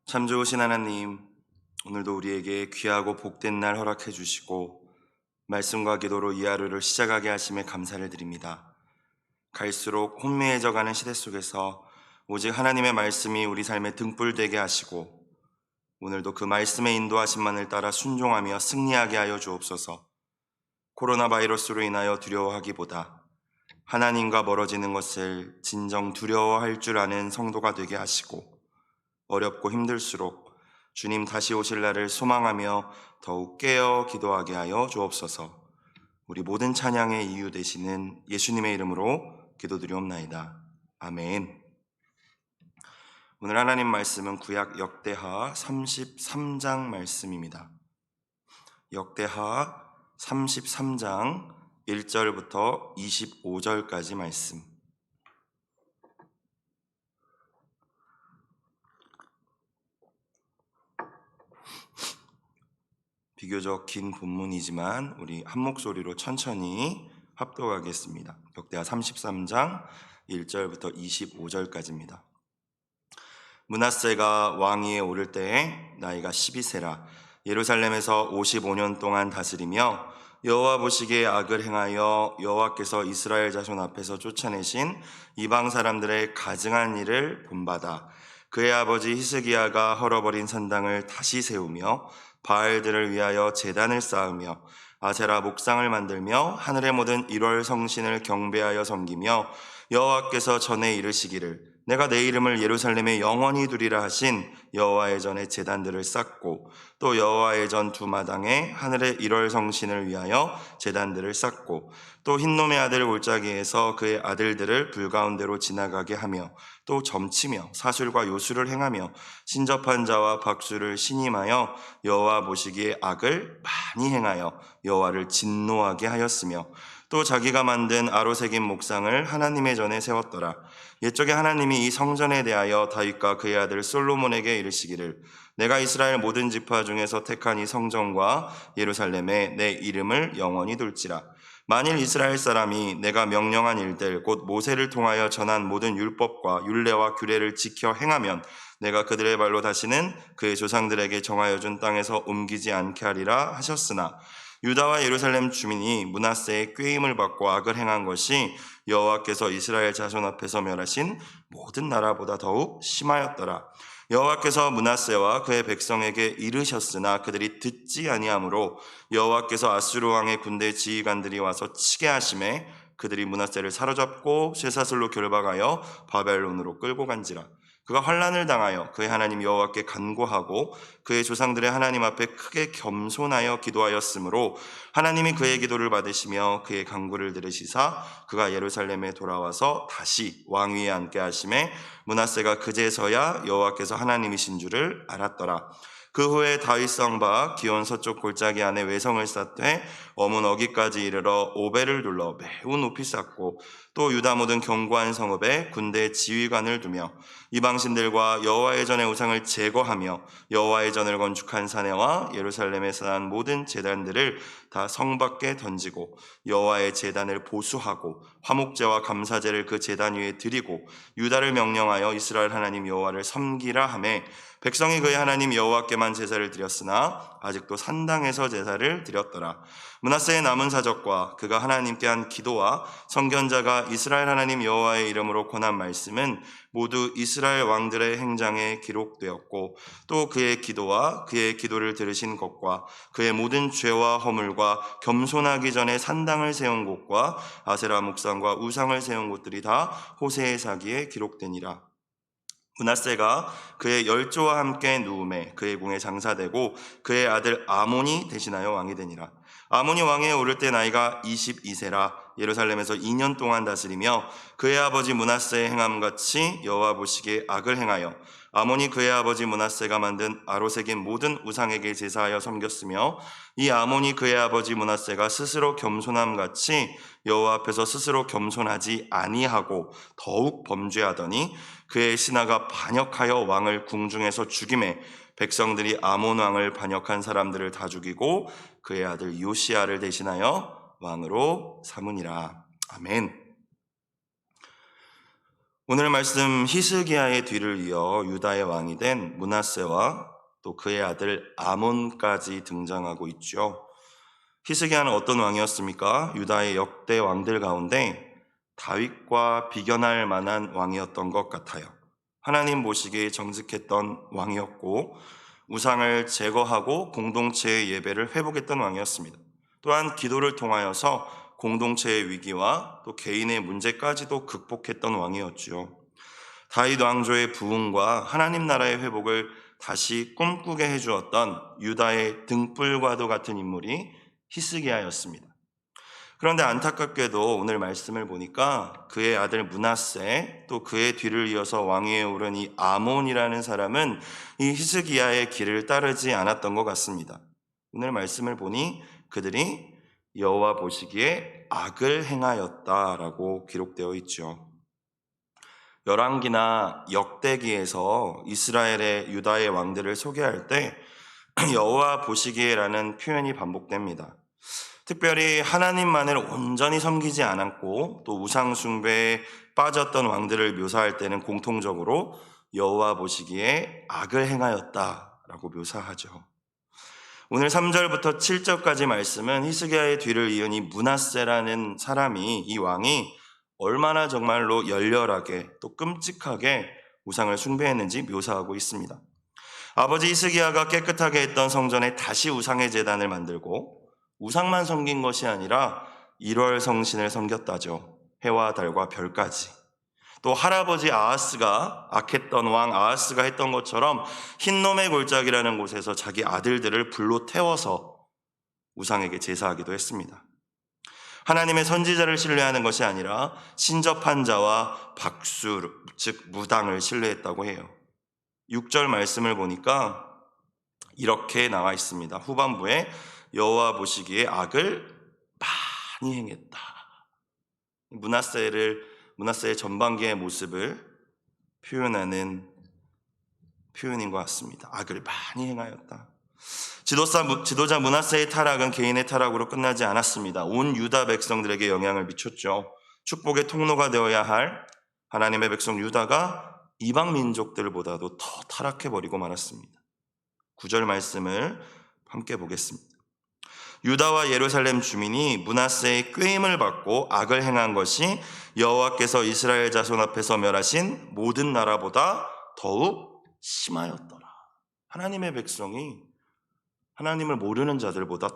참 좋으신 하나님, 오늘도 우리에게 귀하고 복된 날 허락해 주시고 말씀과 기도로 이 하루를 시작하게 하심에 감사를 드립니다. 갈수록 혼미해져가는 시대 속에서 오직 하나님의 말씀이 우리 삶에 등불되게 하시고 오늘도 그 말씀의 인도하심만을 따라 순종하며 승리하게 하여 주옵소서. 코로나 바이러스로 인하여 두려워하기보다 하나님과 멀어지는 것을 진정 두려워할 줄 아는 성도가 되게 하시고 어렵고 힘들수록 주님 다시 오실 날을 소망하며 더욱 깨어 기도하게 하여 주옵소서. 우리 모든 찬양의 이유 되시는 예수님의 이름으로 기도드리옵나이다. 아멘. 오늘 하나님 말씀은 구약 역대하 33장 말씀입니다. 역대하 33장 1절부터 25절까지 말씀. 비교적 긴 본문이지만 우리 한 목소리로 천천히 합독하겠습니다. 역대하 33장 1절부터 25절까지입니다. 므낫세가 왕위에 오를 때에 나이가 12세라 예루살렘에서 55년 동안 다스리며 여호와 보시기에 악을 행하여 여호와께서 이스라엘 자손 앞에서 쫓아내신 이방 사람들의 가증한 일을 본받아 그의 아버지 히스기야가 헐어버린 산당을 다시 세우며 바알들을 위하여 제단을 쌓으며 아세라 목상을 만들며 하늘의 모든 일월 성신을 경배하여 섬기며 여호와께서 전에 이르시기를 내가 내 이름을 예루살렘에 영원히 두리라 하신 여호와의 전에 제단들을 쌓고 또 여호와의 전 두 마당에 하늘의 일월 성신을 위하여 제단들을 쌓고 또 흰놈의 아들 올짜기에서 그의 아들들을 불 가운데로 지나가게 하며 또 점치며 사술과 요술을 행하며 신접한 자와 박수를 신임하여 여호와 보시기에 악을 많이 행하여 여호와를 진노하게 하였으며 또 자기가 만든 아로새긴 목상을 하나님의 전에 세웠더라. 옛적에 하나님이 이 성전에 대하여 다윗과 그의 아들 솔로몬에게 이르시기를 내가 이스라엘 모든 지파 중에서 택한 이 성전과 예루살렘에 내 이름을 영원히 둘지라. 만일 이스라엘 사람이 내가 명령한 일들 곧 모세를 통하여 전한 모든 율법과 율례와 규례를 지켜 행하면 내가 그들의 발로 다시는 그의 조상들에게 정하여 준 땅에서 옮기지 않게 하리라 하셨으나 유다와 예루살렘 주민이 므낫세의 꾀임을 받고 악을 행한 것이 여호와께서 이스라엘 자손 앞에서 멸하신 모든 나라보다 더욱 심하였더라. 여호와께서 므낫세와 그의 백성에게 이르셨으나 그들이 듣지 아니하므로 여호와께서 아수르 왕의 군대 지휘관들이 와서 치게 하심에 그들이 므낫세를 사로잡고 쇠사슬로 결박하여 바벨론으로 끌고 간지라. 그가 환난을 당하여 그의 하나님 여호와께 간구하고 그의 조상들의 하나님 앞에 크게 겸손하여 기도하였으므로 하나님이 그의 기도를 받으시며 그의 간구를 들으시사 그가 예루살렘에 돌아와서 다시 왕위에 앉게 하심에 므낫세가 그제서야 여호와께서 하나님이신 줄을 알았더라. 그 후에 다윗 성바 기온 서쪽 골짜기 안에 외성을 쌓되 어문 어기까지 이르러 오벨을 둘러 매우 높이 쌓고 또 유다 모든 견고한 성읍에 군대 지휘관을 두며 이방신들과 여호와의 전의 우상을 제거하며 여호와의 전을 건축한 사내와 예루살렘에 쌓은 모든 제단들을 다 성 밖에 던지고 여호와의 제단을 보수하고 화목제와 감사제를 그 제단 위에 드리고 유다를 명령하여 이스라엘 하나님 여호와를 섬기라 하매 백성이 그의 하나님 여호와께만 제사를 드렸으나 아직도 산당에서 제사를 드렸더라. 므낫세의 남은 사적과 그가 하나님께 한 기도와 선견자가 이스라엘 하나님 여호와의 이름으로 권한 말씀은 모두 이스라엘 왕들의 행장에 기록되었고 또 그의 기도와 그의 기도를 들으신 것과 그의 모든 죄와 허물과 겸손하기 전에 산당을 세운 곳과 아세라 목상과 우상을 세운 곳들이 다 호세의 사기에 기록되니라. 므낫세가 그의 열조와 함께 누움에 그의 궁에 장사되고 그의 아들 아몬이 대신하여 왕이 되니라. 아몬이 왕위에 오를 때 나이가 22세라 예루살렘에서 2년 동안 다스리며 그의 아버지 므낫세의 행함같이 여호와 보시기에 악을 행하여 아몬이 그의 아버지 므낫세가 만든 아로새긴 모든 우상에게 제사하여 섬겼으며 이 아몬이 그의 아버지 므낫세가 스스로 겸손함같이 여호와 앞에서 스스로 겸손하지 아니하고 더욱 범죄하더니 그의 신하가 반역하여 왕을 궁중에서 죽임에 백성들이 아몬 왕을 반역한 사람들을 다 죽이고 그의 아들 요시야를 대신하여 왕으로 삼으니라. 아멘. 오늘 말씀 히스기야의 뒤를 이어 유다의 왕이 된 므낫세와 또 그의 아들 아몬까지 등장하고 있죠. 히스기야는 어떤 왕이었습니까? 유다의 역대 왕들 가운데 다윗과 비견할 만한 왕이었던 것 같아요. 하나님 보시기에 정직했던 왕이었고 우상을 제거하고 공동체의 예배를 회복했던 왕이었습니다. 또한 기도를 통하여서 공동체의 위기와 또 개인의 문제까지도 극복했던 왕이었지요. 다윗 왕조의 부흥과 하나님 나라의 회복을 다시 꿈꾸게 해주었던 유다의 등불과도 같은 인물이 히스기야였습니다. 그런데 안타깝게도 오늘 말씀을 보니까 그의 아들 므낫세 또 그의 뒤를 이어서 왕위에 오른 이 아몬이라는 사람은 이 히스기야의 길을 따르지 않았던 것 같습니다. 오늘 말씀을 보니 그들이 여호와 보시기에 악을 행하였다라고 기록되어 있죠. 열왕기나 역대기에서 이스라엘의 유다의 왕들을 소개할 때 여호와 보시기에라는 표현이 반복됩니다. 특별히 하나님만을 온전히 섬기지 않았고 또 우상 숭배에 빠졌던 왕들을 묘사할 때는 공통적으로 여호와 보시기에 악을 행하였다라고 묘사하죠. 오늘 3절부터 7절까지 말씀은 히스기야의 뒤를 이은 이 므낫세라는 사람이 이 왕이 얼마나 정말로 열렬하게 또 끔찍하게 우상을 숭배했는지 묘사하고 있습니다. 아버지 히스기야가 깨끗하게 했던 성전에 다시 우상의 제단을 만들고 우상만 섬긴 것이 아니라 일월 성신을 섬겼다죠. 해와 달과 별까지. 또 할아버지 아하스가 악했던 왕 아하스가 했던 것처럼 흰놈의 골짜기라는 곳에서 자기 아들들을 불로 태워서 우상에게 제사하기도 했습니다. 하나님의 선지자를 신뢰하는 것이 아니라 신접한 자와 박수, 즉 무당을 신뢰했다고 해요. 6절 말씀을 보니까 이렇게 나와 있습니다. 후반부에 여호와 보시기에 악을 많이 행했다. 므낫세의 전반기의 모습을 표현하는 표현인 것 같습니다. 악을 많이 행하였다. 지도자 므낫세의 타락은 개인의 타락으로 끝나지 않았습니다. 온 유다 백성들에게 영향을 미쳤죠. 축복의 통로가 되어야 할 하나님의 백성 유다가 이방 민족들보다도 더 타락해버리고 말았습니다. 9절 말씀을 함께 보겠습니다. 유다와 예루살렘 주민이 므낫세의 꾀임을 받고 악을 행한 것이 여호와께서 이스라엘 자손 앞에서 멸하신 모든 나라보다 더욱 심하였더라. 하나님의 백성이 하나님을 모르는 자들보다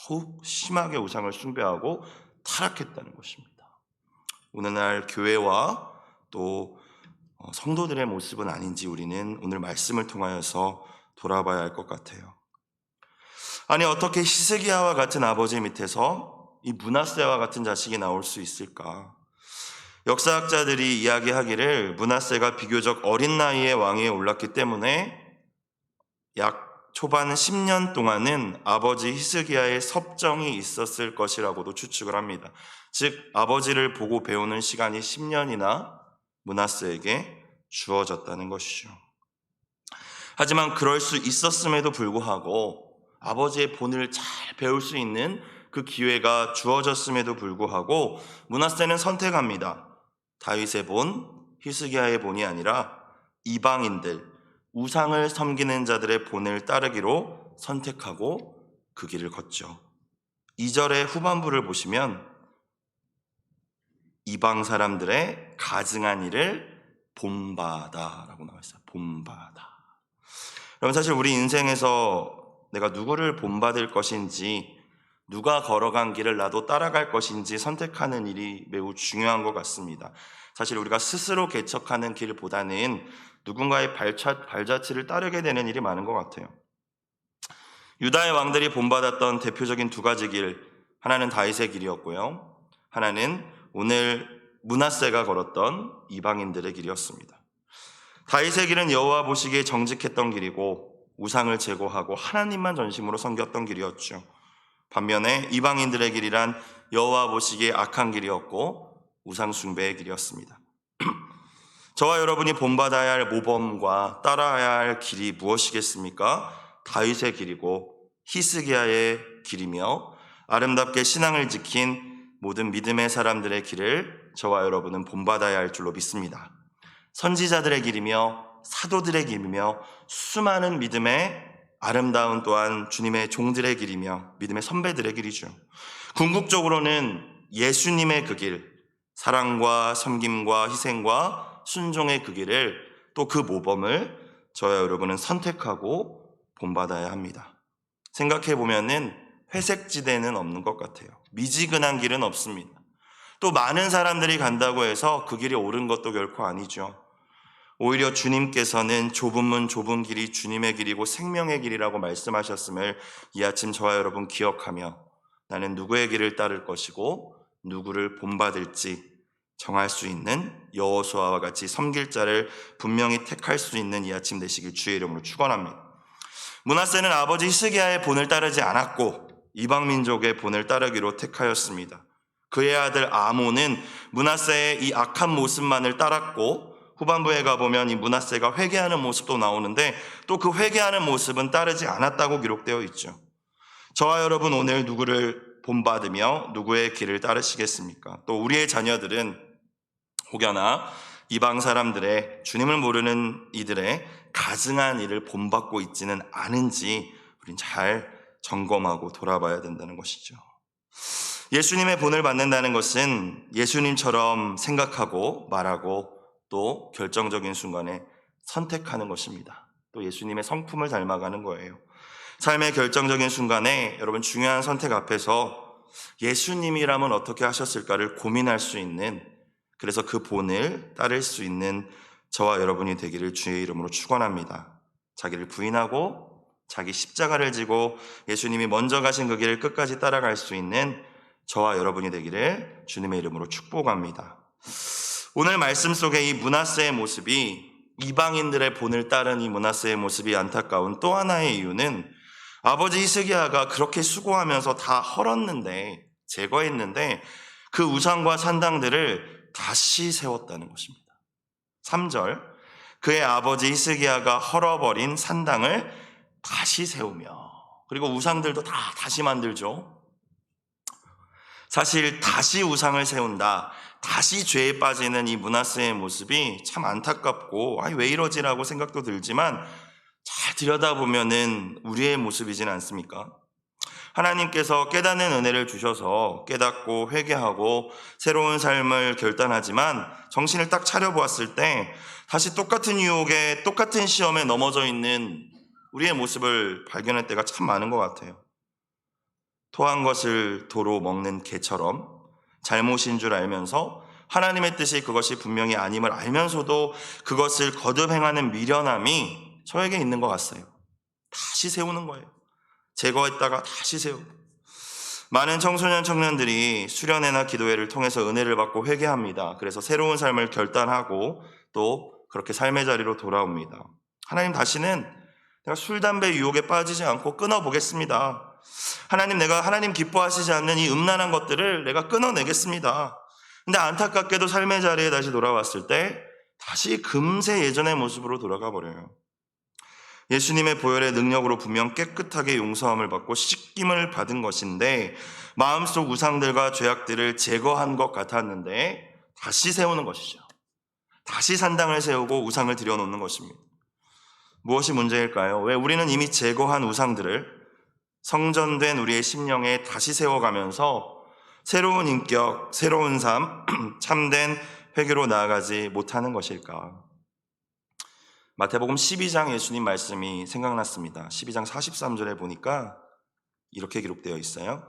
더욱 심하게 우상을 숭배하고 타락했다는 것입니다. 오늘날 교회와 또 성도들의 모습은 아닌지 우리는 오늘 말씀을 통하여서 돌아봐야 할 것 같아요. 아니 어떻게 히스기야와 같은 아버지 밑에서 이 므낫세와 같은 자식이 나올 수 있을까? 역사학자들이 이야기하기를 므낫세가 비교적 어린 나이에 왕위에 올랐기 때문에 약 초반 10년 동안은 아버지 히스기야의 섭정이 있었을 것이라고도 추측을 합니다. 즉 아버지를 보고 배우는 시간이 10년이나 므낫세에게 주어졌다는 것이죠. 하지만 그럴 수 있었음에도 불구하고 아버지의 본을 잘 배울 수 있는 그 기회가 주어졌음에도 불구하고 므낫세는 선택합니다. 다윗의 본, 히스기야의 본이 아니라 이방인들, 우상을 섬기는 자들의 본을 따르기로 선택하고 그 길을 걷죠. 2절의 후반부를 보시면 이방 사람들의 가증한 일을 본받아라고 나와 있어요. 본받아. 그럼 사실 우리 인생에서 내가 누구를 본받을 것인지, 누가 걸어간 길을 나도 따라갈 것인지 선택하는 일이 매우 중요한 것 같습니다. 사실 우리가 스스로 개척하는 길보다는 누군가의 발자취를 따르게 되는 일이 많은 것 같아요. 유다의 왕들이 본받았던 대표적인 두 가지 길, 하나는 다윗의 길이었고요, 하나는 오늘 므낫세가 걸었던 이방인들의 길이었습니다. 다윗의 길은 여호와 보시기에 정직했던 길이고 우상을 제거하고 하나님만 전심으로 섬겼던 길이었죠. 반면에 이방인들의 길이란 여호와 보시기에 악한 길이었고 우상 숭배의 길이었습니다. 저와 여러분이 본받아야 할 모범과 따라야 할 길이 무엇이겠습니까? 다윗의 길이고 히스기야의 길이며 아름답게 신앙을 지킨 모든 믿음의 사람들의 길을 저와 여러분은 본받아야 할 줄로 믿습니다. 선지자들의 길이며 사도들의 길이며 수많은 믿음의 아름다운 또한 주님의 종들의 길이며 믿음의 선배들의 길이죠. 궁극적으로는 예수님의 그 길, 사랑과 섬김과 희생과 순종의 그 길을 또 그 모범을 저와 여러분은 선택하고 본받아야 합니다. 생각해보면은 회색지대는 없는 것 같아요. 미지근한 길은 없습니다. 또 많은 사람들이 간다고 해서 그 길이 옳은 것도 결코 아니죠. 오히려 주님께서는 좁은 문 좁은 길이 주님의 길이고 생명의 길이라고 말씀하셨음을 이 아침 저와 여러분 기억하며 나는 누구의 길을 따를 것이고 누구를 본받을지 정할 수 있는 여호수아와 같이 섬길 자를 분명히 택할 수 있는 이 아침 되시길 주의 이름으로 축원합니다. 므낫세는 아버지 히스기야의 본을 따르지 않았고 이방 민족의 본을 따르기로 택하였습니다. 그의 아들 아몬은 므낫세의 이 악한 모습만을 따랐고 후반부에 가보면 이 므낫세가 회개하는 모습도 나오는데 또 그 회개하는 모습은 따르지 않았다고 기록되어 있죠. 저와 여러분 오늘 누구를 본받으며 누구의 길을 따르시겠습니까? 또 우리의 자녀들은 혹여나 이방 사람들의 주님을 모르는 이들의 가증한 일을 본받고 있지는 않은지 우린 잘 점검하고 돌아봐야 된다는 것이죠. 예수님의 본을 받는다는 것은 예수님처럼 생각하고 말하고 또 결정적인 순간에 선택하는 것입니다. 또 예수님의 성품을 닮아가는 거예요. 삶의 결정적인 순간에 여러분 중요한 선택 앞에서 예수님이라면 어떻게 하셨을까를 고민할 수 있는, 그래서 그 본을 따를 수 있는 저와 여러분이 되기를 주의 이름으로 축원합니다. 자기를 부인하고 자기 십자가를 지고 예수님이 먼저 가신 그 길을 끝까지 따라갈 수 있는 저와 여러분이 되기를 주님의 이름으로 축복합니다. 오늘 말씀 속에 이 므낫세의 모습이, 이방인들의 본을 따른 이 므낫세의 모습이 안타까운 또 하나의 이유는 아버지 히스기야가 그렇게 수고하면서 다 헐었는데, 제거했는데 그 우상과 산당들을 다시 세웠다는 것입니다. 3절, 그의 아버지 히스기야가 헐어버린 산당을 다시 세우며, 그리고 우상들도 다 다시 만들죠. 사실 다시 우상을 세운다, 다시 죄에 빠지는 이 므낫세의 모습이 참 안타깝고 왜 이러지라고 생각도 들지만 잘 들여다보면은 우리의 모습이진 않습니까? 하나님께서 깨닫는 은혜를 주셔서 깨닫고 회개하고 새로운 삶을 결단하지만 정신을 딱 차려보았을 때 다시 똑같은 유혹에 똑같은 시험에 넘어져 있는 우리의 모습을 발견할 때가 참 많은 것 같아요. 토한 것을 도로 먹는 개처럼 잘못인 줄 알면서 하나님의 뜻이 그것이 분명히 아님을 알면서도 그것을 거듭 행하는 미련함이 저에게 있는 것 같아요. 다시 세우는 거예요. 제거했다가 다시 세우고. 많은 청소년 청년들이 수련회나 기도회를 통해서 은혜를 받고 회개합니다. 그래서 새로운 삶을 결단하고 또 그렇게 삶의 자리로 돌아옵니다. 하나님, 다시는 내가 술, 담배 유혹에 빠지지 않고 끊어보겠습니다. 하나님, 내가 하나님 기뻐하시지 않는 이 음란한 것들을 내가 끊어내겠습니다. 근데 안타깝게도 삶의 자리에 다시 돌아왔을 때 다시 금세 예전의 모습으로 돌아가 버려요. 예수님의 보혈의 능력으로 분명 깨끗하게 용서함을 받고 씻김을 받은 것인데 마음속 우상들과 죄악들을 제거한 것 같았는데 다시 세우는 것이죠. 다시 산당을 세우고 우상을 들여놓는 것입니다. 무엇이 문제일까요? 왜 우리는 이미 제거한 우상들을 성전된 우리의 심령에 다시 세워가면서 새로운 인격, 새로운 삶, 참된 회개로 나아가지 못하는 것일까? 마태복음 12장 예수님 말씀이 생각났습니다. 12장 43절에 보니까 이렇게 기록되어 있어요.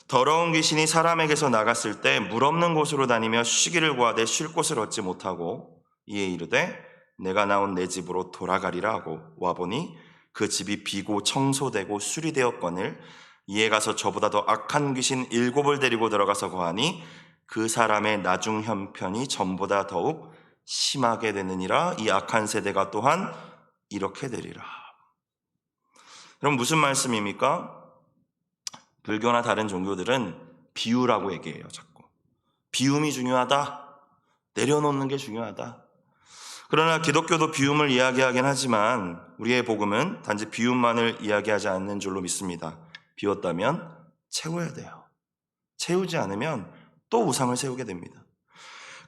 더러운 귀신이 사람에게서 나갔을 때 물 없는 곳으로 다니며 쉬기를 구하되 쉴 곳을 얻지 못하고 이에 이르되 내가 나온 내 집으로 돌아가리라 하고 와보니 그 집이 비고 청소되고 수리되었거늘 이에 가서 저보다 더 악한 귀신 7을 데리고 들어가서 거하니 그 사람의 나중 형편이 전보다 더욱 심하게 되느니라. 이 악한 세대가 또한 이렇게 되리라. 그럼 무슨 말씀입니까? 불교나 다른 종교들은 비유라고 얘기해요. 자꾸 비움이 중요하다, 내려놓는 게 중요하다. 그러나 기독교도 비움을 이야기하긴 하지만 우리의 복음은 단지 비움만을 이야기하지 않는 줄로 믿습니다. 비웠다면 채워야 돼요. 채우지 않으면 또 우상을 세우게 됩니다.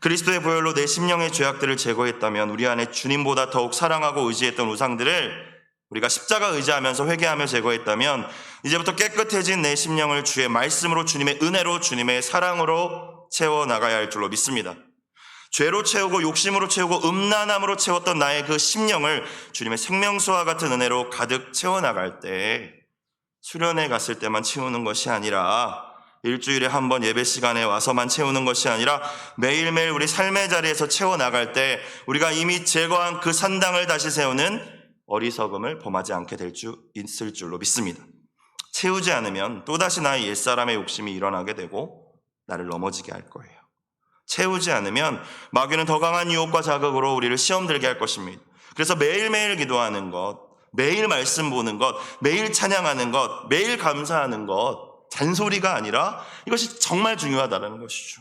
그리스도의 보혈로 내 심령의 죄악들을 제거했다면 우리 안에 주님보다 더욱 사랑하고 의지했던 우상들을 우리가 십자가 의지하면서 회개하며 제거했다면 이제부터 깨끗해진 내 심령을 주의 말씀으로, 주님의 은혜로, 주님의 사랑으로 채워나가야 할 줄로 믿습니다. 죄로 채우고 욕심으로 채우고 음란함으로 채웠던 나의 그 심령을 주님의 생명수와 같은 은혜로 가득 채워나갈 때, 수련회 갔을 때만 채우는 것이 아니라, 일주일에 한 번 예배 시간에 와서만 채우는 것이 아니라 매일매일 우리 삶의 자리에서 채워나갈 때 우리가 이미 제거한 그 산당을 다시 세우는 어리석음을 범하지 않게 있을 줄로 믿습니다. 채우지 않으면 또다시 나의 옛사람의 욕심이 일어나게 되고 나를 넘어지게 할 거예요. 채우지 않으면 마귀는 더 강한 유혹과 자극으로 우리를 시험 들게 할 것입니다. 그래서 매일매일 기도하는 것, 매일 말씀 보는 것, 매일 찬양하는 것, 매일 감사하는 것, 잔소리가 아니라 이것이 정말 중요하다는 것이죠.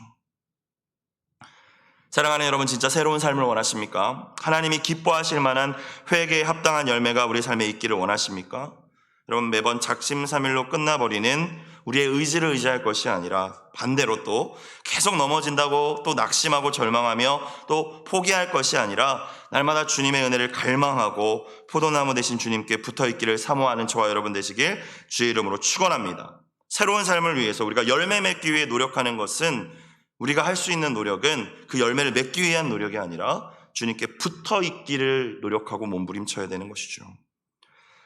사랑하는 여러분, 진짜 새로운 삶을 원하십니까? 하나님이 기뻐하실 만한 회개에 합당한 열매가 우리 삶에 있기를 원하십니까? 여러분, 매번 작심삼일로 끝나버리는 우리의 의지를 의지할 것이 아니라 반대로 또 계속 넘어진다고 또 낙심하고 절망하며 또 포기할 것이 아니라 날마다 주님의 은혜를 갈망하고 포도나무 되신 주님께 붙어있기를 사모하는 저와 여러분 되시길 주의 이름으로 축원합니다. 새로운 삶을 위해서 우리가 열매 맺기 위해 노력하는 것은, 우리가 할 수 있는 노력은 그 열매를 맺기 위한 노력이 아니라 주님께 붙어있기를 노력하고 몸부림쳐야 되는 것이죠.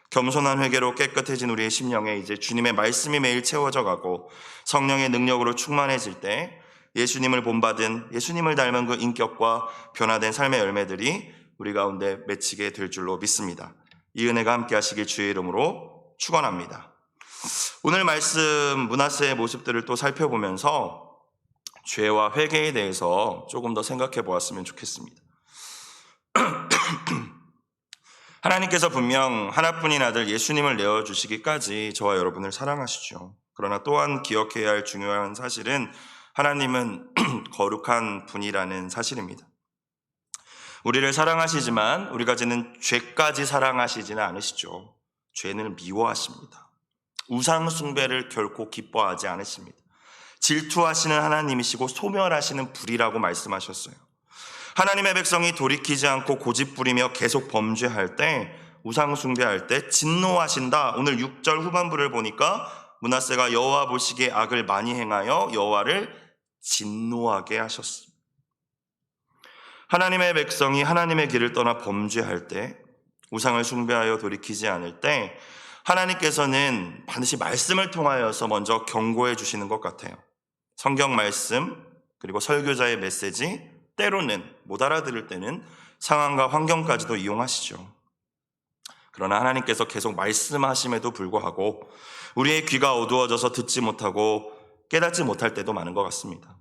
겸손한 회개로 깨끗해진 우리의 심령에 이제 주님의 말씀이 매일 채워져 가고 성령의 능력으로 충만해질 때 예수님을 본받은, 예수님을 닮은 그 인격과 변화된 삶의 열매들이 우리 가운데 맺히게 될 줄로 믿습니다. 이 은혜가 함께 하시길 주의 이름으로 축원합니다. 오늘 말씀 므낫세의 모습들을 또 살펴보면서 죄와 회개에 대해서 조금 더 생각해 보았으면 좋겠습니다. 하나님께서 분명 하나뿐인 아들 예수님을 내어주시기까지 저와 여러분을 사랑하시죠. 그러나 또한 기억해야 할 중요한 사실은 하나님은 거룩한 분이라는 사실입니다. 우리를 사랑하시지만 우리가 지는 죄까지 사랑하시지는 않으시죠. 죄는 미워하십니다. 우상 숭배를 결코 기뻐하지 않으십니다. 질투하시는 하나님이시고 소멸하시는 불이라고 말씀하셨어요. 하나님의 백성이 돌이키지 않고 고집부리며 계속 범죄할 때, 우상 숭배할 때 진노하신다. 오늘 6절 후반부를 보니까 므낫세가 여호와 보시기에 악을 많이 행하여 여호와를 진노하게 하셨습니다. 하나님의 백성이 하나님의 길을 떠나 범죄할 때, 우상을 숭배하여 돌이키지 않을 때 하나님께서는 반드시 말씀을 통하여서 먼저 경고해 주시는 것 같아요. 성경 말씀, 그리고 설교자의 메시지, 때로는 못 알아들을 때는 상황과 환경까지도 이용하시죠. 그러나 하나님께서 계속 말씀하심에도 불구하고 우리의 귀가 어두워져서 듣지 못하고 깨닫지 못할 때도 많은 것 같습니다.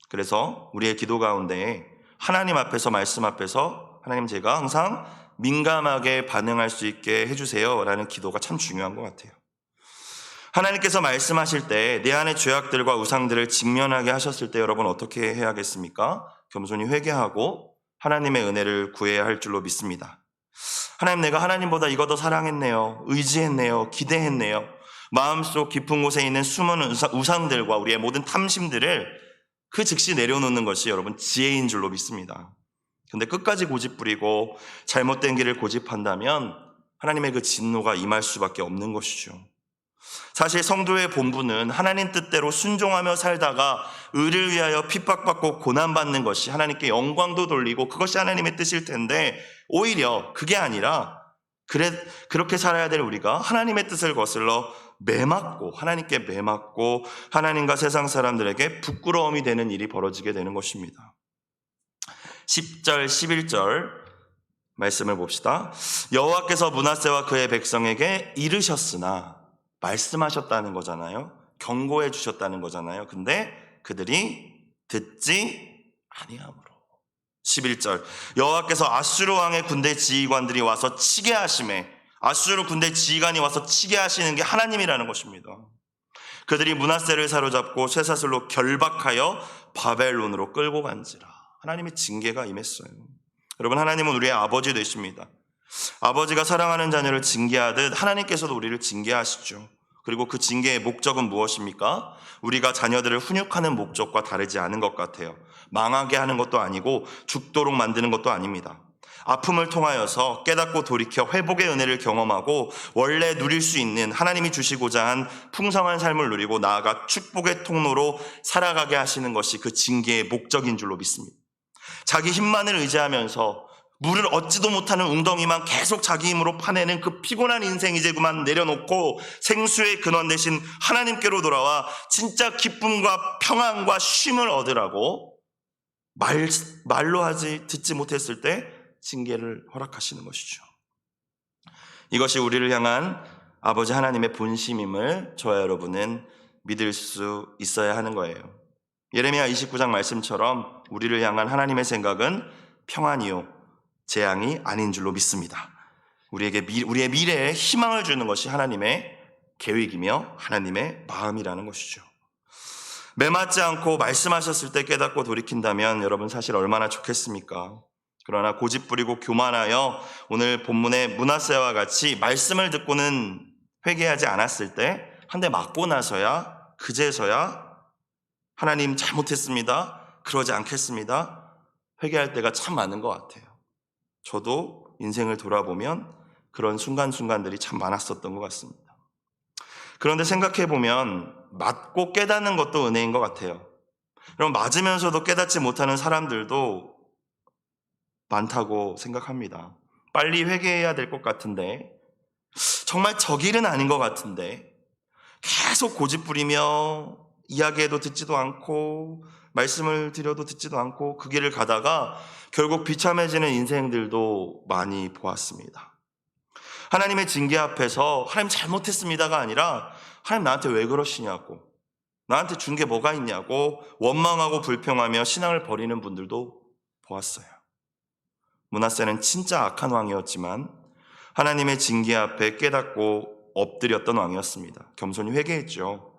그래서 우리의 기도 가운데 하나님 앞에서, 말씀 앞에서 하나님, 제가 항상 민감하게 반응할 수 있게 해주세요 라는 기도가 참 중요한 것 같아요. 하나님께서 말씀하실 때 내 안의 죄악들과 우상들을 직면하게 하셨을 때 여러분 어떻게 해야겠습니까? 겸손히 회개하고 하나님의 은혜를 구해야 할 줄로 믿습니다. 하나님, 내가 하나님보다 이거 더 사랑했네요, 의지했네요, 기대했네요. 마음속 깊은 곳에 있는 숨은 우상들과 우리의 모든 탐심들을 그 즉시 내려놓는 것이 여러분 지혜인 줄로 믿습니다. 근데 끝까지 고집부리고 잘못된 길을 고집한다면 하나님의 그 진노가 임할 수밖에 없는 것이죠. 사실 성도의 본분은 하나님 뜻대로 순종하며 살다가 의를 위하여 핍박받고 고난받는 것이 하나님께 영광도 돌리고 그것이 하나님의 뜻일 텐데, 오히려 그게 아니라 그렇게 살아야 될 우리가 하나님의 뜻을 거슬러 매맞고, 하나님께 매맞고 하나님과 세상 사람들에게 부끄러움이 되는 일이 벌어지게 되는 것입니다. 10절 11절 말씀을 봅시다. 여호와께서 므낫세와 그의 백성에게 이르셨으나, 말씀하셨다는 거잖아요. 경고해 주셨다는 거잖아요. 근데 그들이 듣지 아니함으로. 11절 여호와께서 아수르 왕의 군대 지휘관들이 와서 치게 하심에, 아수르 군대 지휘관이 와서 치게 하시는 게 하나님이라는 것입니다. 그들이 므낫세를 사로잡고 쇠사슬로 결박하여 바벨론으로 끌고 간지라. 하나님의 징계가 임했어요. 여러분, 하나님은 우리의 아버지 되십니다. 아버지가 사랑하는 자녀를 징계하듯 하나님께서도 우리를 징계하시죠. 그리고 그 징계의 목적은 무엇입니까? 우리가 자녀들을 훈육하는 목적과 다르지 않은 것 같아요. 망하게 하는 것도 아니고 죽도록 만드는 것도 아닙니다. 아픔을 통하여서 깨닫고 돌이켜 회복의 은혜를 경험하고 원래 누릴 수 있는 하나님이 주시고자 한 풍성한 삶을 누리고 나아가 축복의 통로로 살아가게 하시는 것이 그 징계의 목적인 줄로 믿습니다. 자기 힘만을 의지하면서 물을 얻지도 못하는 웅덩이만 계속 자기 힘으로 파내는 그 피곤한 인생 이제 그만 내려놓고 생수의 근원 대신 하나님께로 돌아와 진짜 기쁨과 평안과 쉼을 얻으라고 말로 듣지 못했을 때 징계를 허락하시는 것이죠. 이것이 우리를 향한 아버지 하나님의 본심임을 저와 여러분은 믿을 수 있어야 하는 거예요. 예레미야 29장 말씀처럼 우리를 향한 하나님의 생각은 평안이요 재앙이 아닌 줄로 믿습니다. 우리의 미래에 희망을 주는 것이 하나님의 계획이며 하나님의 마음이라는 것이죠. 매맞지 않고 말씀하셨을 때 깨닫고 돌이킨다면 여러분 사실 얼마나 좋겠습니까? 그러나 고집부리고 교만하여 오늘 본문의 므낫세와 같이 말씀을 듣고는 회개하지 않았을 때 한 대 맞고 나서야 그제서야 하나님 잘못했습니다. 그러지 않겠습니다. 회개할 때가 참 많은 것 같아요. 저도 인생을 돌아보면 그런 순간순간들이 참 많았었던 것 같습니다. 그런데 생각해보면 맞고 깨닫는 것도 은혜인 것 같아요. 그럼 맞으면서도 깨닫지 못하는 사람들도 많다고 생각합니다. 빨리 회개해야 될 것 같은데 정말 저 길은 아닌 것 같은데 계속 고집부리며 이야기해도 듣지도 않고 말씀을 드려도 듣지도 않고 그 길을 가다가 결국 비참해지는 인생들도 많이 보았습니다. 하나님의 징계 앞에서 하나님 잘못했습니다가 아니라 하나님 나한테 왜 그러시냐고 나한테 준 게 뭐가 있냐고 원망하고 불평하며 신앙을 버리는 분들도 보았어요. 므낫세는 진짜 악한 왕이었지만 하나님의 징계 앞에 깨닫고 엎드렸던 왕이었습니다. 겸손히 회개했죠.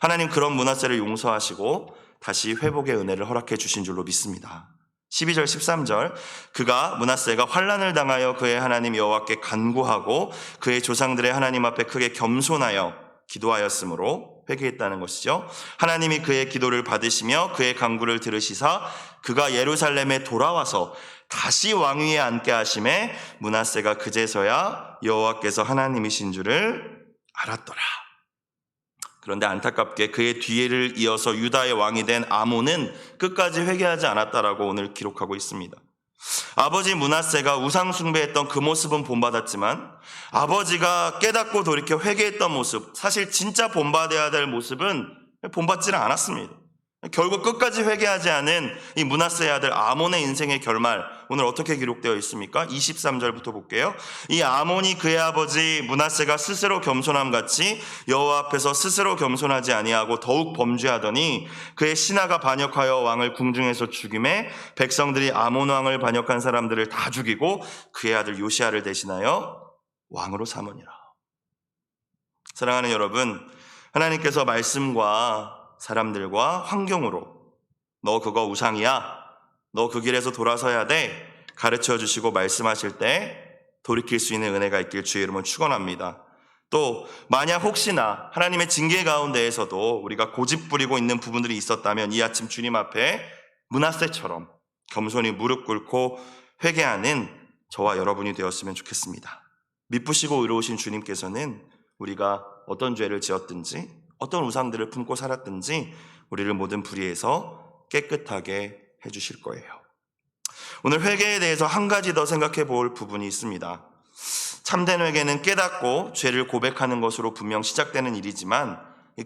하나님 그런 므낫세를 용서하시고 다시 회복의 은혜를 허락해 주신 줄로 믿습니다. 12절 13절 그가 므낫세가 환난을 당하여 그의 하나님 여호와께 간구하고 그의 조상들의 하나님 앞에 크게 겸손하여 기도하였으므로 회개했다는 것이죠. 하나님이 그의 기도를 받으시며 그의 간구를 들으시사 그가 예루살렘에 돌아와서 다시 왕위에 앉게 하심에 므낫세가 그제서야 여호와께서 하나님이신 줄을 알았더라. 그런데 안타깝게 그의 뒤를 이어서 유다의 왕이 된 아몬은 끝까지 회개하지 않았다라고 오늘 기록하고 있습니다. 아버지 므낫세가 우상 숭배했던 그 모습은 본받았지만 아버지가 깨닫고 돌이켜 회개했던 모습, 사실 진짜 본받아야 될 모습은 본받지는 않았습니다. 결국 끝까지 회개하지 않은 이 므낫세의 아들 아몬의 인생의 결말, 오늘 어떻게 기록되어 있습니까? 23절부터 볼게요. 이 아몬이 그의 아버지 므낫세가 스스로 겸손함같이 여호와 앞에서 스스로 겸손하지 아니하고 더욱 범죄하더니 그의 신하가 반역하여 왕을 궁중에서 죽임에 백성들이 아몬 왕을 반역한 사람들을 다 죽이고 그의 아들 요시야를 대신하여 왕으로 삼으니라. 사랑하는 여러분, 하나님께서 말씀과 사람들과 환경으로 너 그거 우상이야, 너 그 길에서 돌아서야 돼 가르쳐 주시고 말씀하실 때 돌이킬 수 있는 은혜가 있길 주의 이름으로 축원합니다. 또 만약 혹시나 하나님의 징계 가운데에서도 우리가 고집 부리고 있는 부분들이 있었다면 이 아침 주님 앞에 므낫세처럼 겸손히 무릎 꿇고 회개하는 저와 여러분이 되었으면 좋겠습니다. 미쁘시고 의로우신 주님께서는 우리가 어떤 죄를 지었든지 어떤 우상들을 품고 살았든지 우리를 모든 불의에서 깨끗하게 해주실 거예요. 오늘 회개에 대해서 한 가지 더 생각해 볼 부분이 있습니다. 참된 회개는 깨닫고 죄를 고백하는 것으로 분명 시작되는 일이지만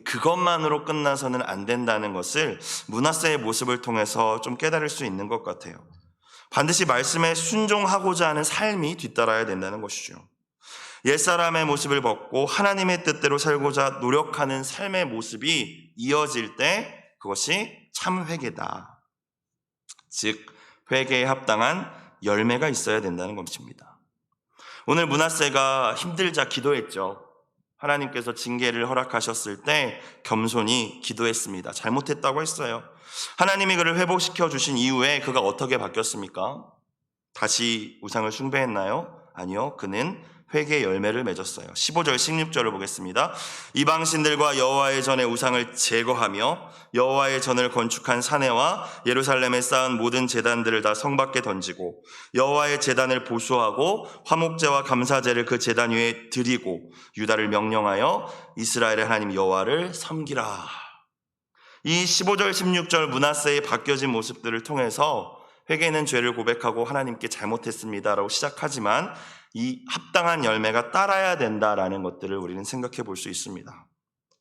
그것만으로 끝나서는 안 된다는 것을 므낫세의 모습을 통해서 좀 깨달을 수 있는 것 같아요. 반드시 말씀에 순종하고자 하는 삶이 뒤따라야 된다는 것이죠. 옛사람의 모습을 벗고 하나님의 뜻대로 살고자 노력하는 삶의 모습이 이어질 때 그것이 참 회개다. 즉 회개에 합당한 열매가 있어야 된다는 것입니다. 오늘 므낫세가 힘들자 기도했죠. 하나님께서 징계를 허락하셨을 때 겸손히 기도했습니다. 잘못했다고 했어요. 하나님이 그를 회복시켜 주신 이후에 그가 어떻게 바뀌었습니까? 다시 우상을 숭배했나요? 아니요. 그는 회개의 열매를 맺었어요. 15절 16절을 보겠습니다. 이방신들과 여호와의 전의 우상을 제거하며 여호와의 전을 건축한 사내와 예루살렘에 쌓은 모든 제단들을 다 성 밖에 던지고 여호와의 제단을 보수하고 화목제와 감사제를 그 제단 위에 드리고 유다를 명령하여 이스라엘의 하나님 여호와를 섬기라. 이 15절 16절 므낫세의 바뀌어진 모습들을 통해서 회개는 죄를 고백하고 하나님께 잘못했습니다라고 시작하지만 이 합당한 열매가 따라야 된다라는 것들을 우리는 생각해 볼 수 있습니다.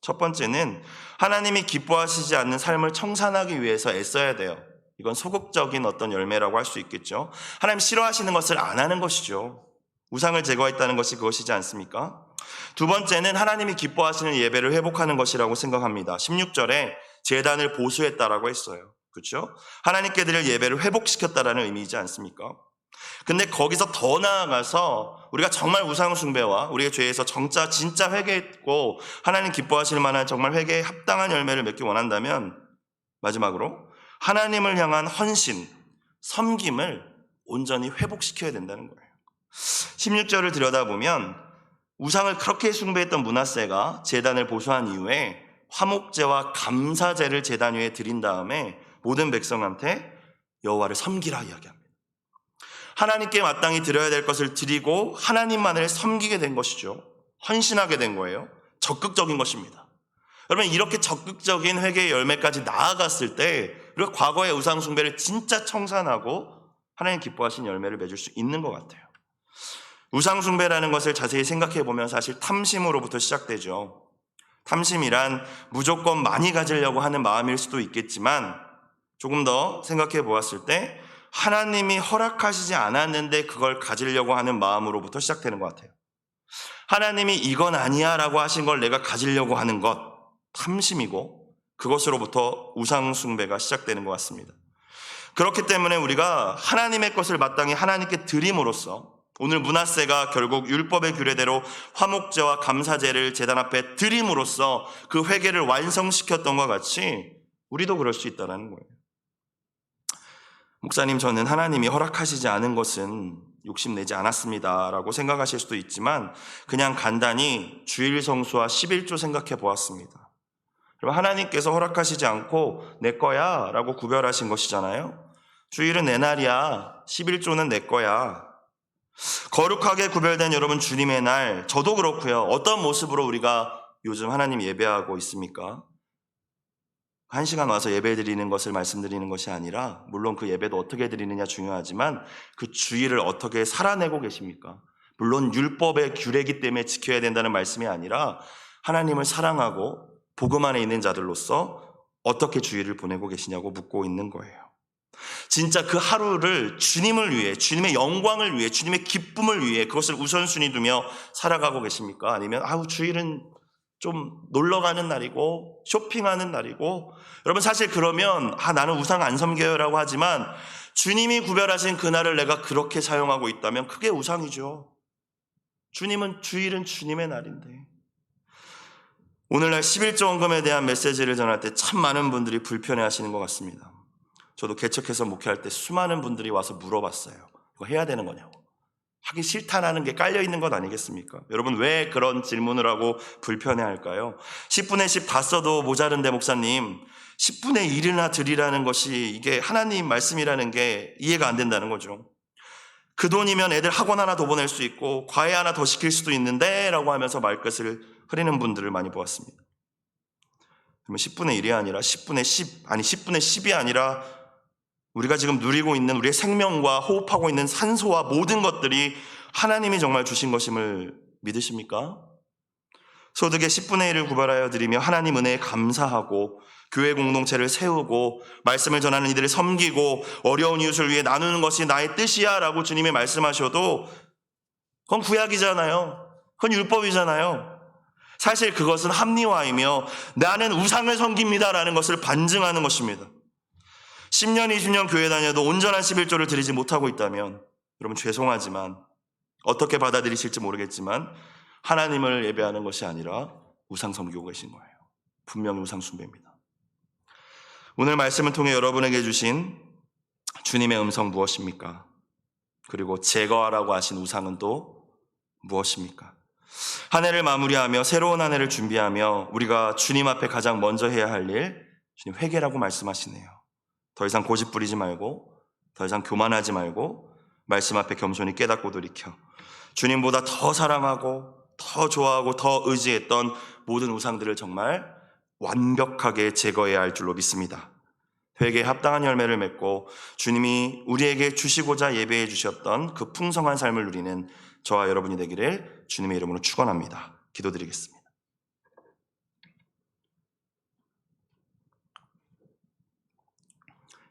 첫 번째는 하나님이 기뻐하시지 않는 삶을 청산하기 위해서 애써야 돼요. 이건 소극적인 어떤 열매라고 할 수 있겠죠. 하나님 싫어하시는 것을 안 하는 것이죠. 우상을 제거했다는 것이 그것이지 않습니까? 두 번째는 하나님이 기뻐하시는 예배를 회복하는 것이라고 생각합니다. 16절에 제단을 보수했다라고 했어요. 그렇죠? 하나님께 드릴 예배를 회복시켰다라는 의미이지 않습니까? 근데 거기서 더 나아가서 우리가 정말 우상 숭배와 우리의 죄에서 진짜 회개했고 하나님 기뻐하실 만한 정말 회개에 합당한 열매를 맺기 원한다면 마지막으로 하나님을 향한 헌신, 섬김을 온전히 회복시켜야 된다는 거예요. 16절을 들여다보면 우상을 그렇게 숭배했던 므낫세가 제단을 보수한 이후에 화목제와 감사제를 제단 위에 드린 다음에 모든 백성한테 여호와를 섬기라 이야기합니다. 하나님께 마땅히 드려야 될 것을 드리고 하나님만을 섬기게 된 것이죠. 헌신하게 된 거예요. 적극적인 것입니다. 여러분 이렇게 적극적인 회개의 열매까지 나아갔을 때 우리가 과거의 우상 숭배를 진짜 청산하고 하나님 기뻐하신 열매를 맺을 수 있는 것 같아요. 우상 숭배라는 것을 자세히 생각해 보면 사실 탐심으로부터 시작되죠. 탐심이란 무조건 많이 가지려고 하는 마음일 수도 있겠지만 조금 더 생각해 보았을 때 하나님이 허락하시지 않았는데 그걸 가지려고 하는 마음으로부터 시작되는 것 같아요. 하나님이 이건 아니야 라고 하신 걸 내가 가지려고 하는 것, 탐심이고 그것으로부터 우상 숭배가 시작되는 것 같습니다. 그렇기 때문에 우리가 하나님의 것을 마땅히 하나님께 드림으로써 오늘 므낫세가 결국 율법의 규례대로 화목제와 감사제를 제단 앞에 드림으로써 그 회개를 완성시켰던 것 같이 우리도 그럴 수 있다는 거예요. 목사님, 저는 하나님이 허락하시지 않은 것은 욕심내지 않았습니다 라고 생각하실 수도 있지만 그냥 간단히 주일 성수와 11조 생각해 보았습니다. 하나님께서 허락하시지 않고 내 거야 라고 구별하신 것이잖아요. 주일은 내 날이야, 11조는 내 거야. 거룩하게 구별된 여러분 주님의 날, 저도 그렇고요. 어떤 모습으로 우리가 요즘 하나님 예배하고 있습니까? 1시간 와서 예배 드리는 것을 말씀드리는 것이 아니라 물론 그 예배도 어떻게 드리느냐 중요하지만 그 주일을 어떻게 살아내고 계십니까? 물론 율법의 규례이기 때문에 지켜야 된다는 말씀이 아니라 하나님을 사랑하고 복음 안에 있는 자들로서 어떻게 주일을 보내고 계시냐고 묻고 있는 거예요. 진짜 그 하루를 주님을 위해, 주님의 영광을 위해, 주님의 기쁨을 위해 그것을 우선순위 두며 살아가고 계십니까? 아니면 주일은 좀 놀러가는 날이고 쇼핑하는 날이고, 여러분 사실 그러면 나는 우상 안 섬겨요 라고 하지만 주님이 구별하신 그날을 내가 그렇게 사용하고 있다면 그게 우상이죠. 주일은 주님의 날인데. 오늘날 11조 헌금에 대한 메시지를 전할 때 참 많은 분들이 불편해 하시는 것 같습니다. 저도 개척해서 목회할 때 수많은 분들이 와서 물어봤어요. 이거 해야 되는 거냐고. 하기 싫다라는 게 깔려있는 것 아니겠습니까? 여러분 왜 그런 질문을 하고 불편해 할까요? 10분의 10 다 써도 모자른데 목사님 10분의 1이나 드리라는 것이 이게 하나님 말씀이라는 게 이해가 안 된다는 거죠. 그 돈이면 애들 학원 하나 더 보낼 수 있고 과외 하나 더 시킬 수도 있는데 라고 하면서 말끝을 흐리는 분들을 많이 보았습니다. 그러면 10분의 1이 아니라 10분의 10, 10분의 10이 아니라 우리가 지금 누리고 있는 우리의 생명과 호흡하고 있는 산소와 모든 것들이 하나님이 정말 주신 것임을 믿으십니까? 소득의 10분의 1을 구별하여 드리며 하나님 은혜에 감사하고 교회 공동체를 세우고 말씀을 전하는 이들을 섬기고 어려운 이웃을 위해 나누는 것이 나의 뜻이야 라고 주님이 말씀하셔도 그건 구약이잖아요. 그건 율법이잖아요. 사실 그것은 합리화이며 나는 우상을 섬깁니다라는 것을 반증하는 것입니다. 10년, 20년 교회 다녀도 온전한 11조를 드리지 못하고 있다면 여러분 죄송하지만 어떻게 받아들이실지 모르겠지만 하나님을 예배하는 것이 아니라 우상 섬기고 계신 거예요. 분명히 우상 숭배입니다. 오늘 말씀을 통해 여러분에게 주신 주님의 음성 무엇입니까? 그리고 제거하라고 하신 우상은 또 무엇입니까? 한 해를 마무리하며 새로운 한 해를 준비하며 우리가 주님 앞에 가장 먼저 해야 할 일, 주님 회개라고 말씀하시네요. 더 이상 고집 부리지 말고, 더 이상 교만하지 말고, 말씀 앞에 겸손히 깨닫고 돌이켜 주님보다 더 사랑하고 더 좋아하고 더 의지했던 모든 우상들을 정말 완벽하게 제거해야 할 줄로 믿습니다. 회개에 합당한 열매를 맺고 주님이 우리에게 주시고자 예배해 주셨던 그 풍성한 삶을 누리는 저와 여러분이 되기를 주님의 이름으로 축원합니다. 기도드리겠습니다.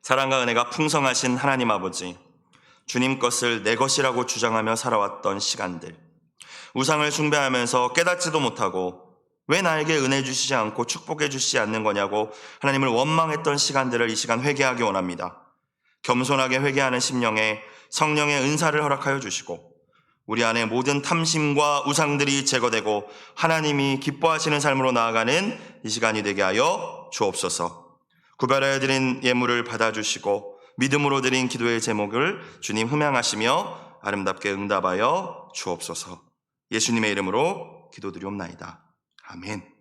사랑과 은혜가 풍성하신 하나님 아버지, 주님 것을 내 것이라고 주장하며 살아왔던 시간들, 우상을 숭배하면서 깨닫지도 못하고 왜 나에게 은혜 주시지 않고 축복해 주시지 않는 거냐고 하나님을 원망했던 시간들을 이 시간 회개하기 원합니다. 겸손하게 회개하는 심령에 성령의 은사를 허락하여 주시고 우리 안에 모든 탐심과 우상들이 제거되고 하나님이 기뻐하시는 삶으로 나아가는 이 시간이 되게 하여 주옵소서. 구별하여 드린 예물을 받아주시고 믿음으로 드린 기도의 제목을 주님 흠양하시며 아름답게 응답하여 주옵소서. 예수님의 이름으로 기도드리옵나이다. 아멘.